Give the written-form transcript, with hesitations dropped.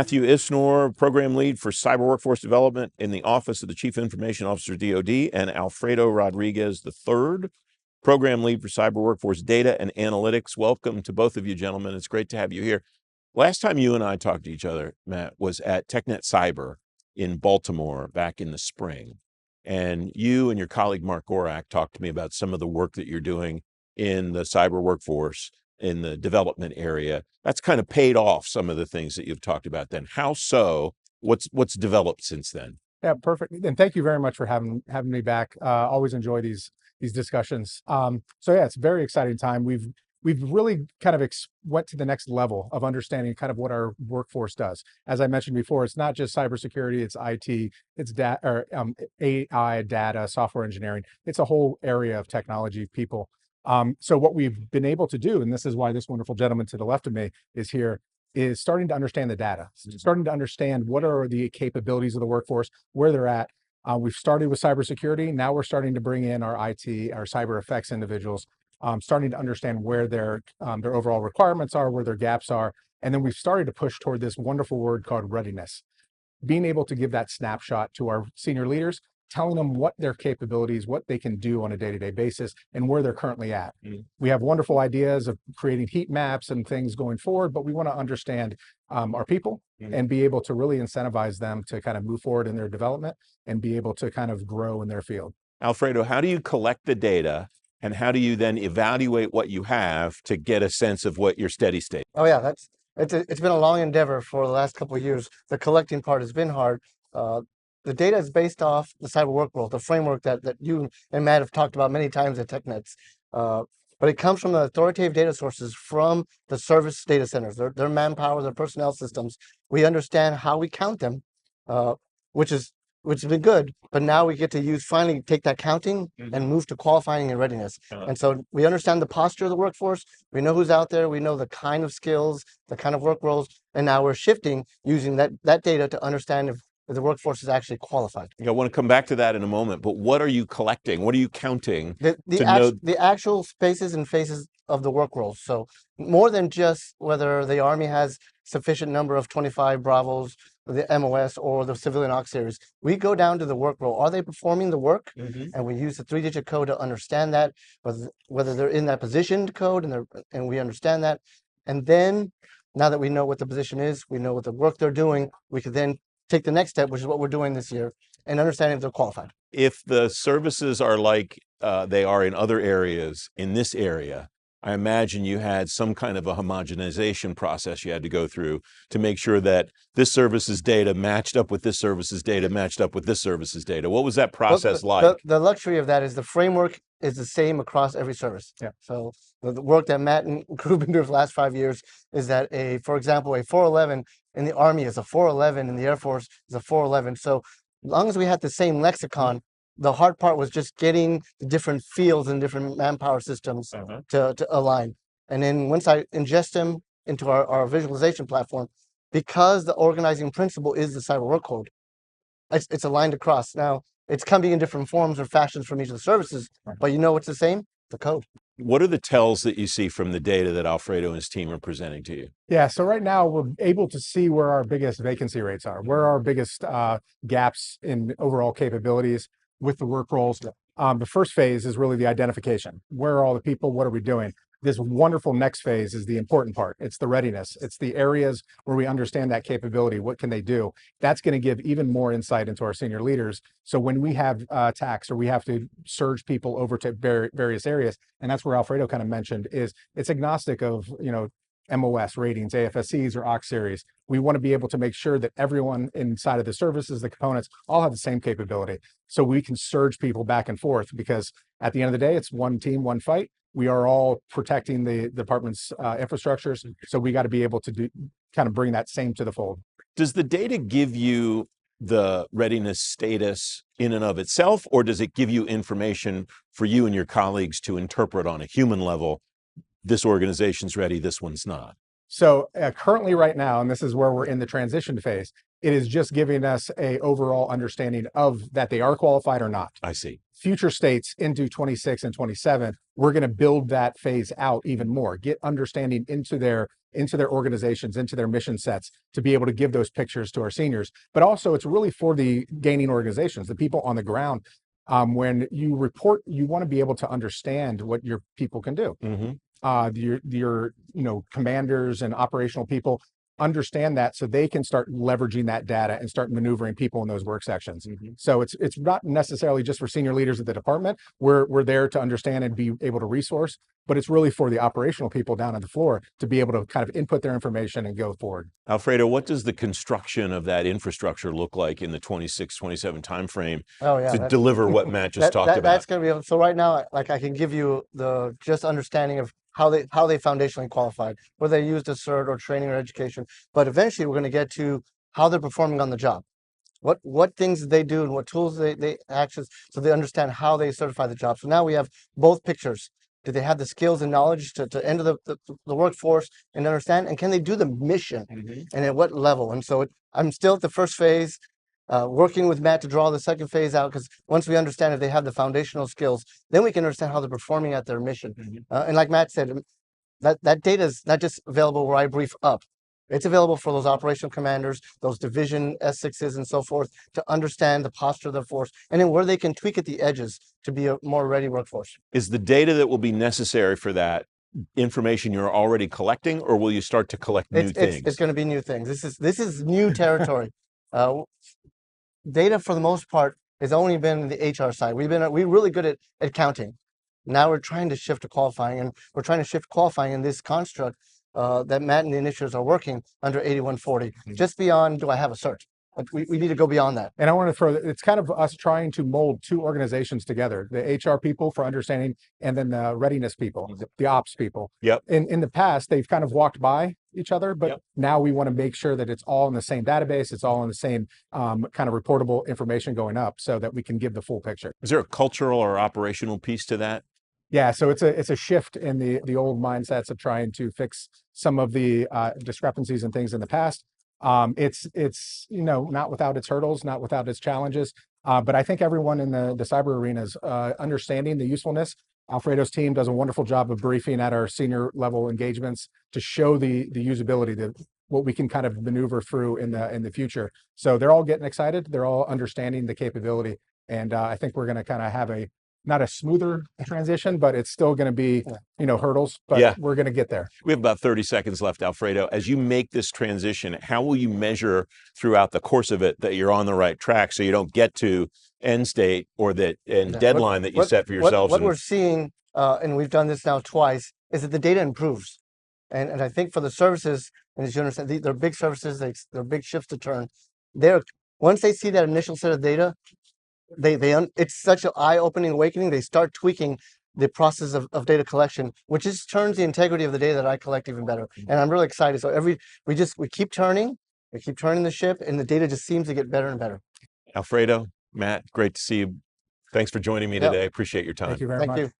Matthew Isnor, Program Lead for Cyber Workforce Development in the Office of the Chief Information Officer, DoD, and Alfredo Rodriguez III, Program Lead for Cyber Workforce Data and Analytics. Welcome to both of you, gentlemen. It's great to have you here. Last time you and I talked to each other, Matt, was at TechNet Cyber in Baltimore back in the spring. And you and your colleague, Mark Gorak, talked to me about some of the work that you're doing in the cyber workforce in the development area. That's kind of paid off some of the things that you've talked about then. How so? What's developed since then? Yeah, perfect. And thank you very much for having me back. Always enjoy these discussions. So yeah, it's a very exciting time. We've really kind of went to the next level of understanding kind of what our workforce does. As I mentioned before, it's not just cybersecurity, it's IT, it's AI, data, software engineering. It's a whole area of technology people. So what we've been able to do, and this is why this wonderful gentleman to the left of me is here, is starting to understand the data, starting to understand what are the capabilities of the workforce, where they're at. We've started with cybersecurity. Now we're starting to bring in our IT, our cyber effects individuals, starting to understand where their overall requirements are, where their gaps are. And then we've started to push toward this wonderful word called readiness, being able to give that snapshot to our senior leaders, telling them what their capabilities, what they can do on a day-to-day basis, and where they're currently at. We have wonderful ideas of creating heat maps and things going forward, but we want to understand our people and be able to really incentivize them to kind of move forward in their development and be able to kind of grow in their field. Alfredo, how do you collect the data and how do you then evaluate what you have to get a sense of what your steady state? Oh yeah, it's been a long endeavor for the last couple of years. The collecting part has been hard. The data is based off the cyber work world, the framework that you and Matt have talked about many times at TechNets. But it comes from the authoritative data sources from the service data centers, their manpower, their personnel systems. We understand how we count them, which has been good. But now we get to finally take that counting and move to qualifying and readiness. And so we understand the posture of the workforce. We know who's out there. We know the kind of skills, the kind of work roles. And now we're shifting using that data to understand if the workforce is actually qualified. I want to come back to that in a moment, but what are you collecting? What are you counting? The actual spaces and phases of the work roles. So more than just whether the Army has sufficient number of 25 Bravos, the MOS, or the civilian auxiliaries. We go down to the work role. Are they performing the work? And we use the 3-digit code to understand that, whether they're in that positioned code, and we understand that. And then, now that we know what the position is, we know what the work they're doing, we could then take the next step, which is what we're doing this year, and understanding if they're qualified. If the services are like they are in other areas, in this area, I imagine you had some kind of a homogenization process you had to go through to make sure that this service's data matched up with this service's data, matched up with this service's data. What was that process like? The luxury of that is the framework is the same across every service. Yeah. So the work that Matt and crew have been doing for the last 5 years is that for example, a 411 in the Army is a 411, in the Air Force is a 411. So as long as we had the same lexicon, the hard part was just getting the different fields and different manpower systems to align. And then once I ingest them into our visualization platform, because the organizing principle is the cyber work code, it's aligned across. Now, it's coming in different forms or fashions from each of the services, but you know what's the same? The code. What are the tells that you see from the data that Alfredo and his team are presenting to you? Yeah, so right now we're able to see where our biggest vacancy rates are, where our biggest gaps in overall capabilities with the work roles. The first phase is really the identification. Where are all the people? What are we doing? This wonderful next phase is the important part. It's the readiness. It's the areas where we understand that capability. What can they do? That's going to give even more insight into our senior leaders. So when we have attacks or we have to surge people over to various areas, and that's where Alfredo kind of mentioned, is it's agnostic of, MOS ratings, AFSCs, or auxiliaries. We want to be able to make sure that everyone inside of the services, the components, all have the same capability. So we can surge people back and forth, because at the end of the day, it's one team, one fight. We are all protecting the department's infrastructures. So we got to be able to kind of bring that same to the fold. Does the data give you the readiness status in and of itself, or does it give you information for you and your colleagues to interpret on a human level? This organization's ready, this one's not. So currently right now, and this is where we're in the transition phase, it is just giving us a overall understanding of that they are qualified or not. I see. Future states into 26 and 27, we're going to build that phase out even more, get understanding into their into their organizations, into their mission sets, to be able to give those pictures to our seniors. But also it's really for the gaining organizations, the people on the ground. When you report, you want to be able to understand what your people can do. Your commanders and operational people understand that, so they can start leveraging that data and start maneuvering people in those work sections. So it's not necessarily just for senior leaders of the department. We're there to understand and be able to resource, but it's really for the operational people down on the floor to be able to kind of input their information and go forward. Alfredo, what does the construction of that infrastructure look like in the 26, 27 timeframe to deliver what Matt just talked about? That's going to be, so right now, like I can give you the just understanding of how they foundationally qualified, whether they used a cert or training or education, but eventually we're going to get to how they're performing on the job. What things they do and what tools they access, so they understand how they certify the job. So now we have both pictures. Do they have the skills and knowledge to enter the workforce and understand? And can they do the mission? And at what level? And so I'm still at the first phase, working with Matt to draw the second phase out, because once we understand if they have the foundational skills, then we can understand how they're performing at their mission. And like Matt said, that data is not just available where I brief up. It's available for those operational commanders, those division S6s and so forth, to understand the posture of the force, and then where they can tweak at the edges to be a more ready workforce. Is the data that will be necessary for that information you're already collecting, or will you start to collect new things? It's going to be new things. This is new territory. Data for the most part has only been the HR side. We're really good at counting. Now we're trying to shift to qualifying, and we're trying to shift qualifying in this construct that Matt and the initiatives are working under 8140. Just beyond, do I have a cert? We need to go beyond that. And I want to throw, it's kind of us trying to mold two organizations together, the HR people for understanding, and then the readiness people, the ops people. In the past, they've kind of walked by each other, but now we want to make sure that it's all in the same database, it's all in the same kind of reportable information going up, so that we can give the full picture. Is there a cultural or operational piece to that? Yeah, so it's a shift in the old mindsets of trying to fix some of the discrepancies and things in the past. It's not without its hurdles, not without its challenges, but I think everyone in the cyber arena is understanding the usefulness. Alfredo's team does a wonderful job of briefing at our senior level engagements to show the usability, what we can kind of maneuver through in the future. So they're all getting excited. They're all understanding the capability, and I think we're going to kind of have not a smoother transition, but it's still going to be, hurdles, but we're going to get there. We have about 30 seconds left, Alfredo. As you make this transition, how will you measure throughout the course of it that you're on the right track, so you don't get to end state or deadline that you set for yourselves? What we're seeing, and we've done this now twice, is that the data improves. And I think for the services, and as you understand, they're big services, they're big shifts to turn. Once they see that initial set of data, it's such an eye-opening awakening. They start tweaking the process of data collection, which just turns the integrity of the data that I collect even better. And I'm really excited. So we keep turning the ship, and the data just seems to get better and better. Alfredo, Matt, great to see you. Thanks for joining me today. Appreciate your time. Thank you very much.